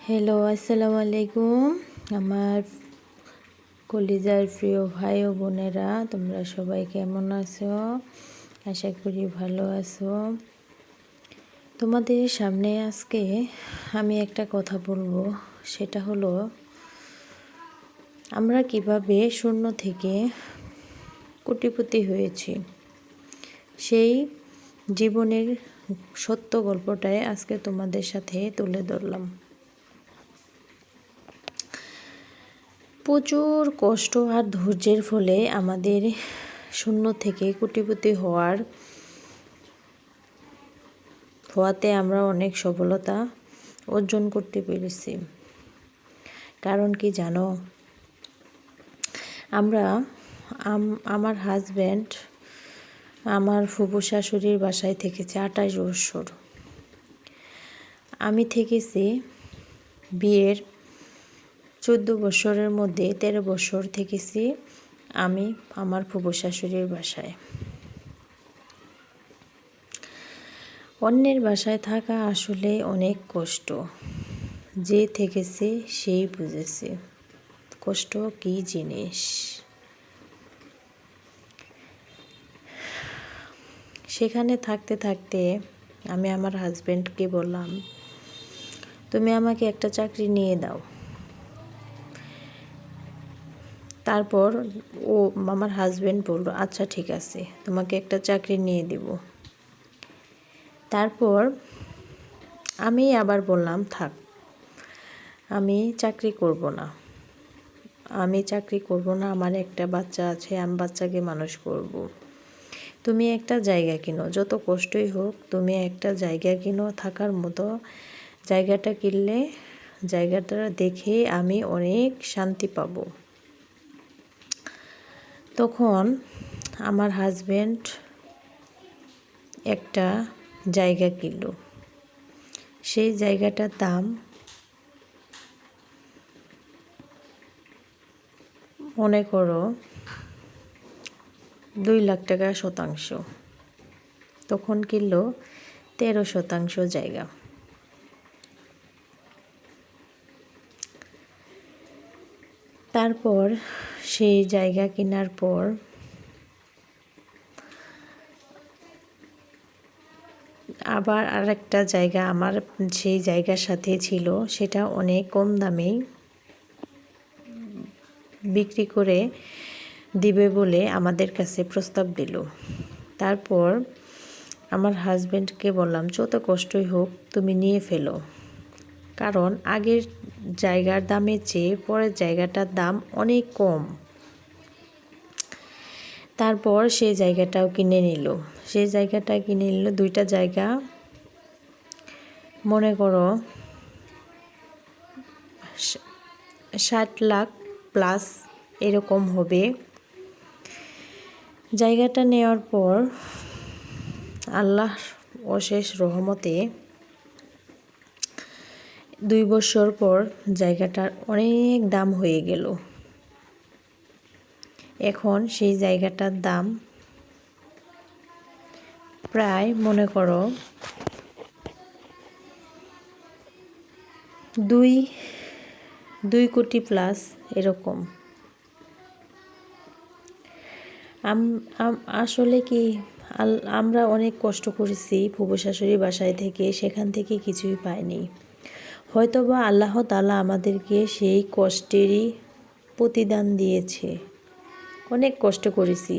Hello, আসসালামু আলাইকুম। আমার কলিজার প্রিয় ভাই ও বোনেরা, তোমরা সবাই কেমন আছো? আশা করি ভালো আছো। তোমাদের সামনে আজকে আমি একটা কথা বলবো, সেটা হলো আমরা কিভাবে শূন্য থেকে কোটিপতি হয়েছি। সেই জীবনের সত্য গল্পটাই আজকে তোমাদের সাথে তুলে ধরলাম। প্রচুর কষ্ট আর ধৈর্যের ফলে আমাদের শূন্য থেকে কোটিপতি হওয়াতে আমরা অনেক সফলতা অর্জন করতে পেরেছি। কারণ কি জানো, আমার হাজব্যান্ড আমার ফুফু শাশুড়ির বাসায় থেকেছে 28 বছর। আমি থেকেছি বিয়ের 14 বছরের মধ্যে 13 বছর থেকেছি আমি আমার ফুফু শাশুড়ির বাসায়। অন্যের বাসায় থাকা আসলে অনেক কষ্ট। যে থেকেছে সেই বুঝেছে কষ্ট কী জিনিস। সেখানে থাকতে থাকতে আমি আমার হাজব্যান্ডকে বললাম, তুমি আমাকে একটা চাকরি নিয়ে দাও। তারপর আমার হাজব্যান্ড বলল, আচ্ছা ঠিক আছে, তোমাকে একটা চাকরি নিয়ে দিব। তারপর আমি আবার বললাম, থাক, আমি চাকরি করব না, আমার একটা বাচ্চা আছে, আমি বাচ্চাকে মানুষ করব। তুমি একটা জায়গা কিনো, যত কষ্টই হোক তুমি একটা জায়গা কিনো থাকার মতো। জায়গাটা কিনলে জায়গাটা দেখে আমি অনেক শান্তি পাব। তখন আমার হাজব্যান্ড একটা জায়গা কিনল। সেই জায়গাটার দাম মনে করো 2 লাখ টাকা শতাংশ। তখন কিনল 13 শতাংশ জায়গা। তারপর সেই জায়গা কেনার পর আবার আরেকটা জায়গা আমার সেই জায়গার সাথে ছিল, সেটা অনেক কম দামে বিক্রি করে দিবে বলে আমাদের কাছে প্রস্তাব দিল। তারপর আমার হাজব্যান্ডকে বললাম, যত কষ্টই হোক তুমি নিয়ে ফেলো, কারণ আগের জায়গার দামের চেয়ে পরের জায়গাটার দাম অনেক কম। তারপর সেই জায়গাটাও কিনে নিল। সেই জায়গাটা কিনে নিল, 2টা জায়গা, মনে করো 60 লাখ প্লাস এরকম হবে। জায়গাটা নেওয়ার পর আল্লাহর অশেষ রহমতে 2 বছর পর জায়গাটার অনেক দাম হয়ে গেল। এখন সেই জায়গাটার দাম প্রায় মনে করো 2 কোটি প্লাস এরকম। আসলে কি আমরা অনেক কষ্ট করেছি ফুফু শাশুড়ির বাসায় থেকে, সেখান থেকে কিছুই পাইনি। হয়তোবা আল্লাহ তাআলা আমাদেরকে সেই কষ্টেরই প্রতিদান দিয়েছে। অনেক কষ্ট করেছি।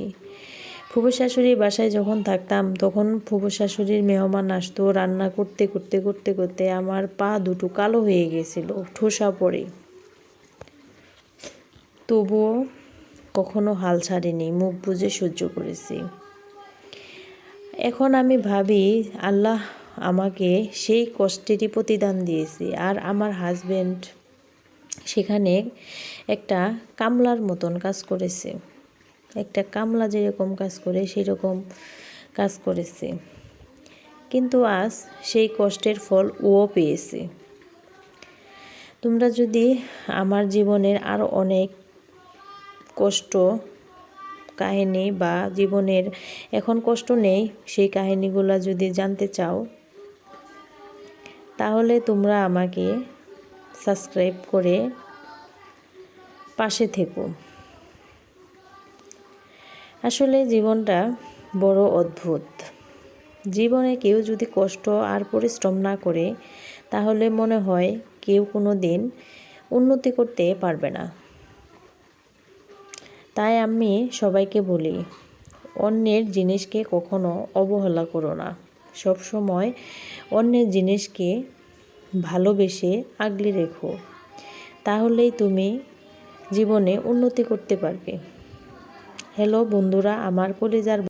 ফুফু শাশুড়ির বাসায় যখন থাকতাম তখন ফুফু শাশুড়ির মেহমান আসতো, রান্না করতে করতে করতে করতে আমার পা দুটো কালো হয়ে গেছিল ঠোসা পড়ে। তবুও কখনো হাল ছাড়িনি, মুখ বুজে সহ্য করেছি। এখন আমি ভাবি আল্লাহ আমাকে সেই কষ্টেরই প্রতিদান দিয়েছে। আর আমার হাজব্যান্ড সেখানে একটা কামলার মতন কাজ করেছে, একটা কামলা যেরকম কাজ করে সেরকম কাজ করেছে, কিন্তু আজ সেই কষ্টের ফল ও পেয়েছে। তোমরা যদি আমার জীবনের আরও অনেক কষ্ট কাহিনী বা জীবনের এখন কষ্ট নেই সেই কাহিনীগুলো যদি জানতে চাও, তাহলে তোমরা আমাকে সাবস্ক্রাইব করে পাশে থেকো। আসলে জীবনটা বড় অদ্ভুত। জীবনে কেউ যদি কষ্ট আর পরিশ্রম না করে তাহলে মনে হয় কেউ কোনো দিন উন্নতি করতে পারবে না। তাই আমি সবাইকে বলি, অন্যের জিনিসকে কখনো অবহেলা করো না। সব সময় অন্যের জিনিসকে ভালোবেসে আগলে রেখো, তাহলেই তুমি জীবনে উন্নতি করতে পারবে। হ্যালো বন্ধুরা, আমার কলিজার